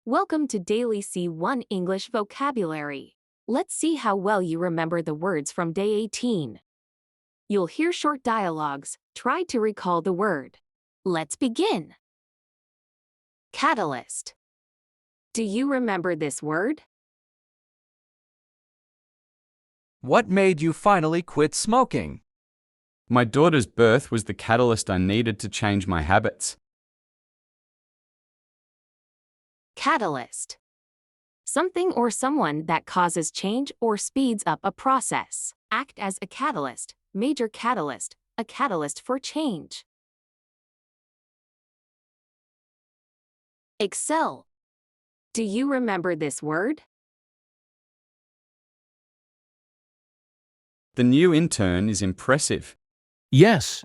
Welcome to Daily C1 English Vocabulary. Let's see how well you remember the words from day 18. You'll hear short dialogues. Try to recall the word. Let's begin. Catalyst. Do you remember this word? What made you finally quit smoking? My daughter's birth was the catalyst I needed to change my habits. Catalyst. Something or someone that causes change or speeds up a process. Act as a catalyst, major catalyst, a catalyst for change. Excel. Do you remember this word? The new intern is impressive. Yes.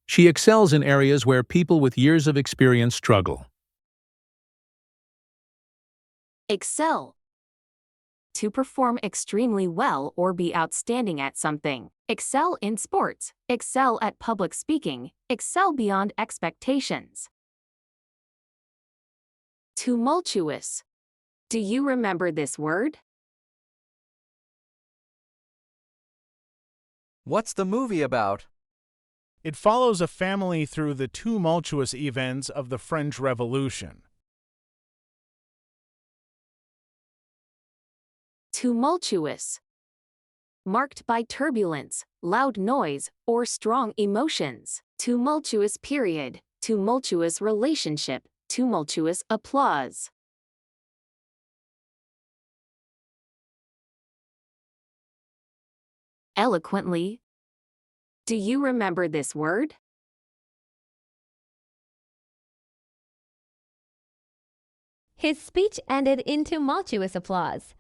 She excels in areas where people with years of experience struggle. Excel. To perform extremely well or be outstanding at something. Excel in sports. Excel at public speaking. Excel beyond expectations. Tumultuous. Do you remember this word? What's the movie about? It follows a family through the tumultuous events of the French Revolution. Tumultuous. Marked by turbulence, loud noise, or strong emotions. Tumultuous period, tumultuous relationship, tumultuous applause. Eloquently. Do you remember this word? His speech ended in tumultuous applause.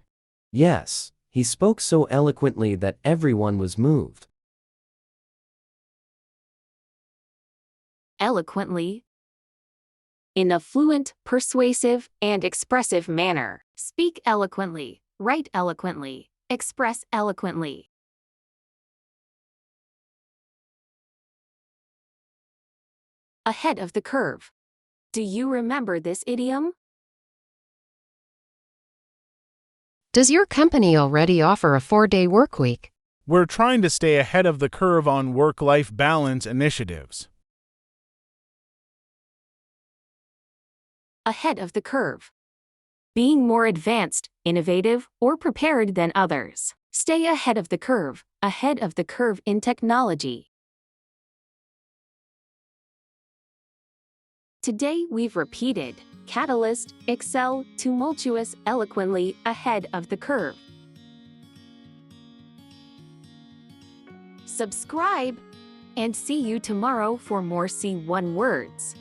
Yes, he spoke so eloquently that everyone was moved. Eloquently. In a fluent, persuasive, and expressive manner. Speak eloquently, write eloquently, express eloquently. Ahead of the curve. Do you remember this idiom? Does your company already offer a 4-day workweek? We're trying to stay ahead of the curve on work-life balance initiatives. Ahead of the curve. Being more advanced, innovative, or prepared than others. Stay ahead of the curve in technology. Today we've repeated catalyst, excel, tumultuous, eloquently, ahead of the curve. Subscribe and see you tomorrow for more C1 words.